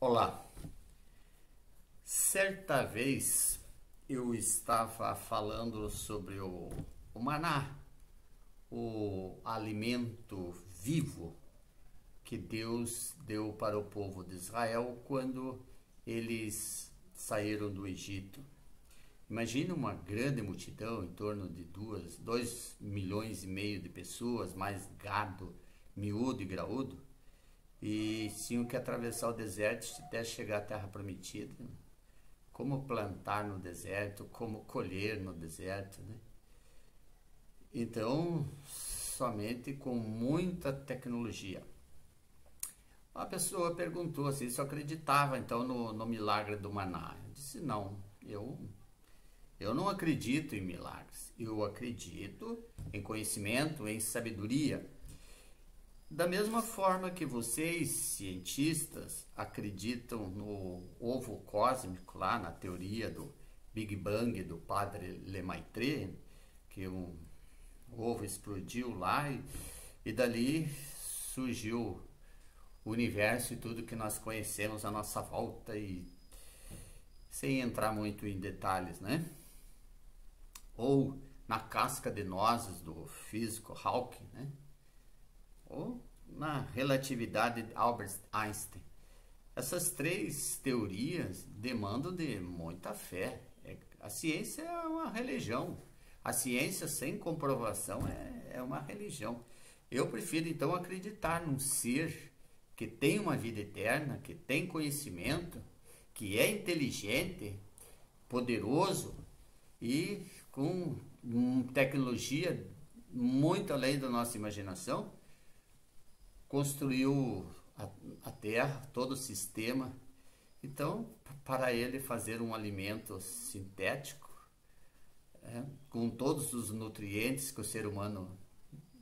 Olá, certa vez eu estava falando sobre o maná, o alimento vivo que Deus deu para o povo de Israel quando eles saíram do Egito. Imagina uma grande multidão, em torno de 2 milhões e meio de pessoas, mais gado, miúdo e graúdo, e tinham que atravessar o deserto até chegar à terra prometida. Como plantar no deserto, como colher no deserto, né? Então, somente com muita tecnologia. A pessoa perguntou assim, se eu acreditava então no milagre do maná. Eu disse, não, eu não acredito em milagres. Eu acredito em conhecimento, em sabedoria. Da mesma forma que vocês, cientistas, acreditam no ovo cósmico, lá na teoria do Big Bang do padre Lemaitre, que um ovo explodiu lá e dali surgiu o universo e tudo que nós conhecemos à nossa volta, e sem entrar muito em detalhes, né? Ou na casca de nozes do físico Hawking, né? Ou na relatividade de Albert Einstein. Essas três teorias demandam de muita fé. A ciência é uma religião. A ciência sem comprovação é uma religião. Eu prefiro então acreditar num ser que tem uma vida eterna, que tem conhecimento, que é inteligente, poderoso e com tecnologia muito além da nossa imaginação. Construiu a terra, todo o sistema. Então, para ele fazer um alimento sintético, com todos os nutrientes que o ser humano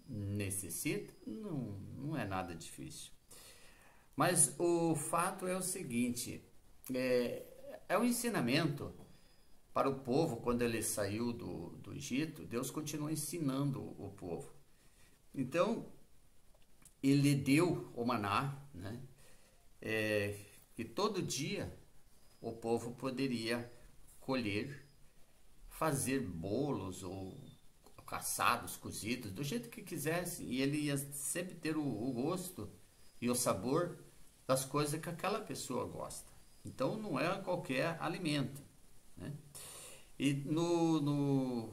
necessita, não é nada difícil. Mas o fato é o seguinte, é um ensinamento para o povo. Quando ele saiu do Egito, Deus continua ensinando o povo. Então, ele deu o maná, né? Que todo dia o povo poderia colher, fazer bolos ou assados, cozidos, do jeito que quisesse, e ele ia sempre ter o gosto e o sabor das coisas que aquela pessoa gosta. Então não é qualquer alimento, né? E no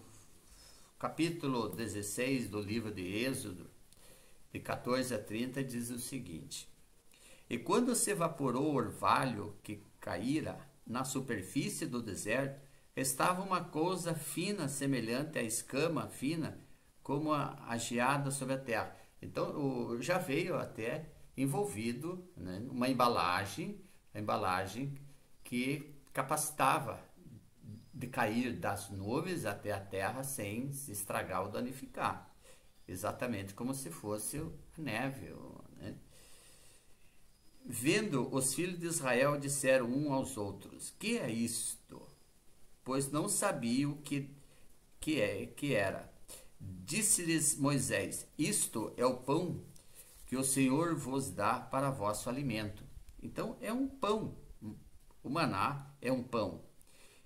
capítulo 16 do livro de Êxodo, de 14 a 30, diz o seguinte: E quando se evaporou o orvalho que caíra na superfície do deserto, restava uma coisa fina, semelhante à escama fina, como a geada sobre a terra. Então, já veio até envolvido, né, uma embalagem, a embalagem que capacitava de cair das nuvens até a terra sem se estragar ou danificar. Exatamente como se fosse neve, né? Vendo os filhos de Israel, disseram um aos outros: Que é isto? Pois não sabiam que era. Disse-lhes Moisés: Isto é o pão que o Senhor vos dá para vosso alimento. Então é um pão. O maná é um pão.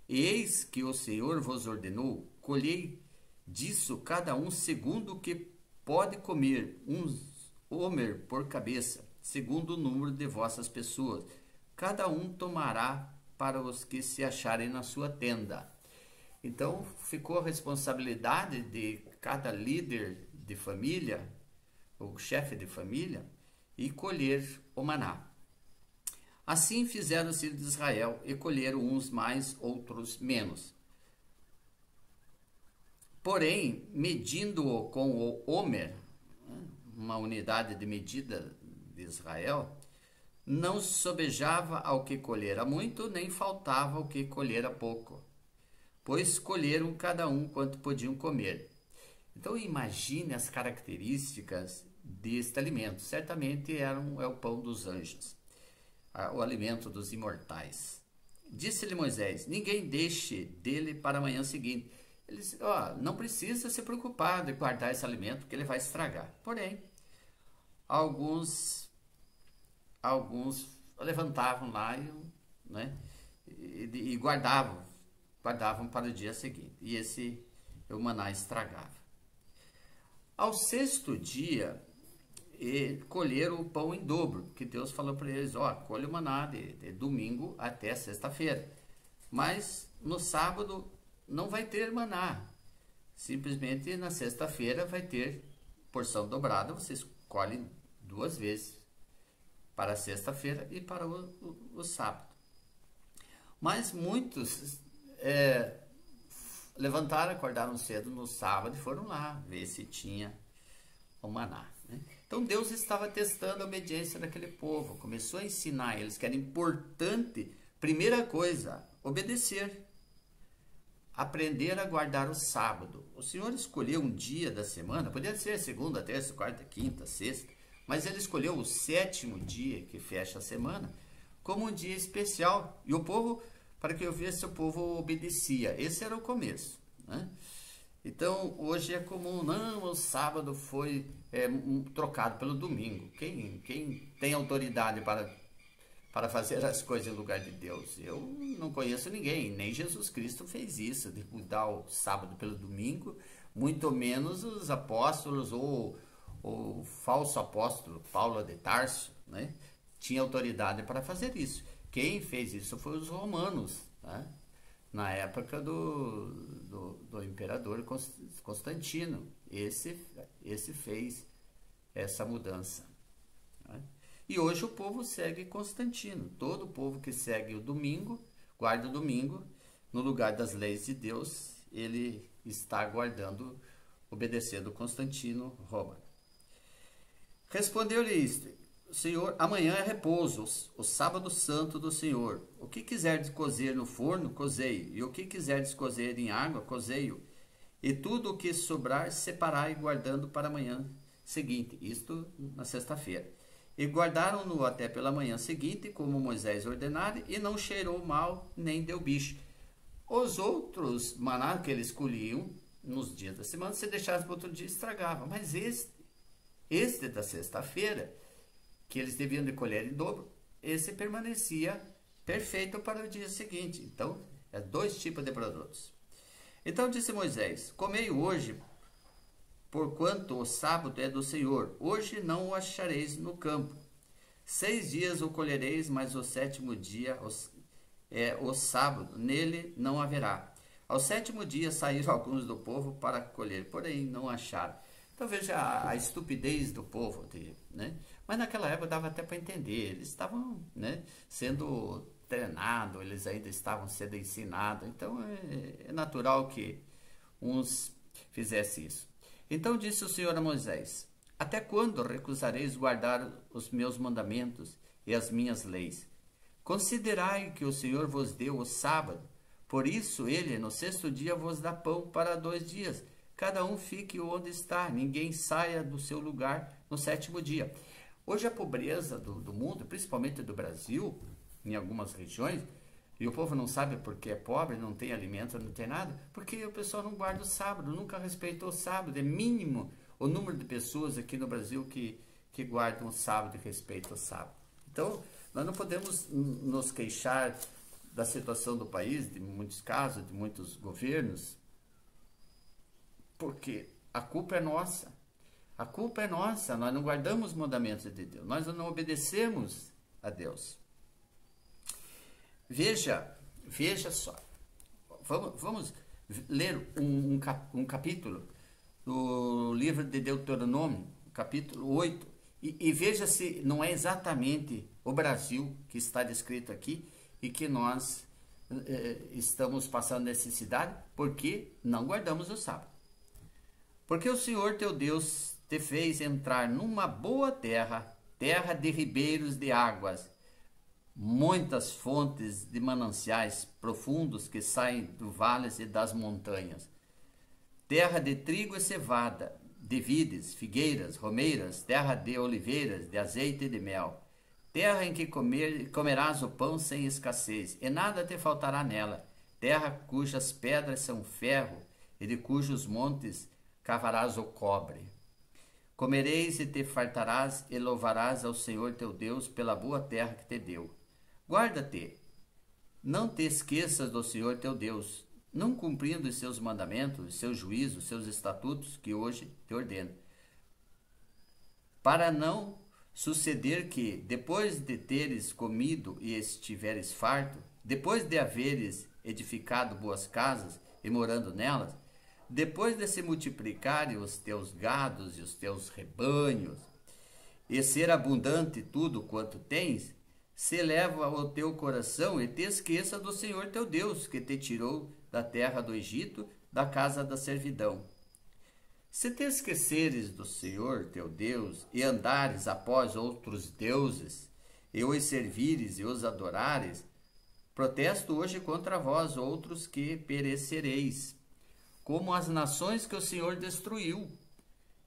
Eis que o Senhor vos ordenou: colhei disso cada um segundo o que pode comer, homer por cabeça, segundo o número de vossas pessoas. Cada um tomará para os que se acharem na sua tenda. Então ficou a responsabilidade de cada líder de família, o chefe de família, e colher o maná. Assim fizeram os filhos de Israel, e colheram uns mais, outros menos. Porém, medindo-o com o homer, uma unidade de medida de Israel, não sobejava ao que colhera muito, nem faltava ao que colhera pouco, pois colheram cada um quanto podiam comer. Então imagine as características deste alimento. Certamente é o pão dos anjos, o alimento dos imortais. Disse-lhe Moisés: Ninguém deixe dele para a manhã seguinte. Ele disse: não precisa se preocupar de guardar esse alimento, porque ele vai estragar. Porém, alguns levantavam lá né, e guardavam para o dia seguinte. E o maná estragava. Ao sexto dia, colheram o pão em dobro, porque Deus falou para eles, colhe o maná de domingo até sexta-feira. Mas no sábado não vai ter maná. Simplesmente na sexta-feira vai ter porção dobrada, vocês colhem 2 vezes, para a sexta-feira e para o sábado. Mas muitos levantaram, acordaram cedo no sábado e foram lá ver se tinha o maná, né? Então Deus estava testando a obediência daquele povo, começou a ensinar eles que era importante, primeira coisa, obedecer, aprender a guardar o sábado. O Senhor escolheu um dia da semana, podia ser segunda, terça, quarta, quinta, sexta, mas ele escolheu o 7º dia, que fecha a semana, como um dia especial. E o povo, para que eu visse, o povo obedecia. Esse era o começo, né? Então, hoje é comum, não, o sábado foi trocado pelo domingo. Quem tem autoridade para fazer as coisas em lugar de Deus? Eu não conheço ninguém, nem Jesus Cristo fez isso, de mudar o sábado pelo domingo, muito menos os apóstolos ou o falso apóstolo Paulo de Tarso, né? Tinha autoridade para fazer isso. Quem fez isso foi os romanos, né? Na época do imperador Constantino. Esse fez essa mudança, né? E hoje o povo segue Constantino. Todo povo que segue o domingo, guarda o domingo, no lugar das leis de Deus, ele está guardando, obedecendo Constantino Roma. Respondeu-lhe isto: Senhor, amanhã é repouso, o sábado santo do Senhor. O que quiserdes cozer no forno, cozei, e o que quiserdes cozer em água, cozei-o. E tudo o que sobrar, separai, guardando para amanhã seguinte. Isto na sexta-feira. E guardaram-no até pela manhã seguinte, como Moisés ordenara, e não cheirou mal, nem deu bicho. Os outros maná que eles colhiam nos dias da semana, se deixassem para outro dia, estragava. Mas este da sexta-feira, que eles deviam de colher em dobro, esse permanecia perfeito para o dia seguinte. Então, 2 tipos de produtos. Então disse Moisés: comei hoje, porquanto o sábado é do Senhor. Hoje não o achareis no campo. 6 dias o colhereis, mas o 7º dia é o sábado, nele não haverá. Ao 7º dia saíram alguns do povo para colher, porém não acharam. Então veja a estupidez do povo, né? Mas naquela época dava até para entender, eles estavam, né, sendo treinados, eles ainda estavam sendo ensinados, então é natural que uns fizessem isso. Então disse o Senhor a Moisés: até quando recusareis guardar os meus mandamentos e as minhas leis? Considerai que o Senhor vos deu o sábado, por isso ele no 6º dia vos dá pão para 2 dias. Cada um fique onde está, ninguém saia do seu lugar no 7º dia. Hoje a pobreza do mundo, principalmente do Brasil, em algumas regiões, e o povo não sabe porque é pobre, não tem alimento, não tem nada, porque o pessoal não guarda o sábado, nunca respeitou o sábado. É mínimo o número de pessoas aqui no Brasil que guardam o sábado e respeitam o sábado. Então, nós não podemos nos queixar da situação do país, de muitos casos, de muitos governos, porque a culpa é nossa. A culpa é nossa, nós não guardamos os mandamentos de Deus, nós não obedecemos a Deus. Veja só, vamos ler um capítulo do livro de Deuteronômio, capítulo 8, e veja se não é exatamente o Brasil que está descrito aqui e que nós estamos passando necessidade porque não guardamos o sábado. Porque o Senhor teu Deus te fez entrar numa boa terra, terra de ribeiros de águas, muitas fontes de mananciais profundos que saem do vales e das montanhas, terra de trigo e cevada, de vides, figueiras, romeiras, terra de oliveiras, de azeite e de mel, terra em que comerás o pão sem escassez, e nada te faltará nela, terra cujas pedras são ferro, e de cujos montes cavarás o cobre. Comereis e te fartarás e louvarás ao Senhor teu Deus pela boa terra que te deu. Guarda-te, não te esqueças do Senhor teu Deus, não cumprindo os seus mandamentos, os seus juízos, os seus estatutos que hoje te ordeno. Para não suceder que, depois de teres comido e estiveres farto, depois de haveres edificado boas casas e morando nelas, depois de se multiplicarem os teus gados e os teus rebanhos, e ser abundante tudo quanto tens, se eleva o teu coração e te esqueça do Senhor teu Deus, que te tirou da terra do Egito, da casa da servidão. Se te esqueceres do Senhor teu Deus e andares após outros deuses, e os servires e os adorares, protesto hoje contra vós outros que perecereis, como as nações que o Senhor destruiu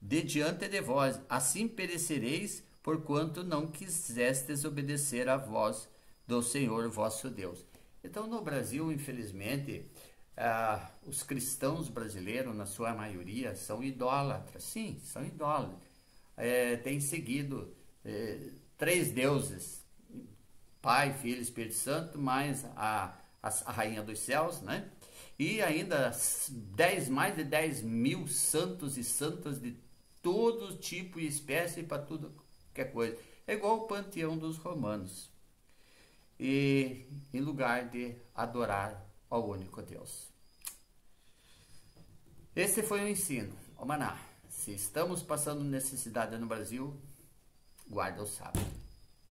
de diante de vós, assim perecereis, porquanto não quisestes obedecer à voz do Senhor vosso Deus. Então, no Brasil, infelizmente, os cristãos brasileiros, na sua maioria, são idólatras. Sim, são idólatras. Têm seguido 3 deuses, Pai, Filho e Espírito Santo, mais a Rainha dos Céus, né? E ainda mais de 10 mil santos e santas de todo tipo e espécie para tudo que é coisa. É igual o panteão dos romanos. E em lugar de adorar ao único Deus. Esse foi o ensino. Ô Maná, se estamos passando necessidade no Brasil, guarda o sábado.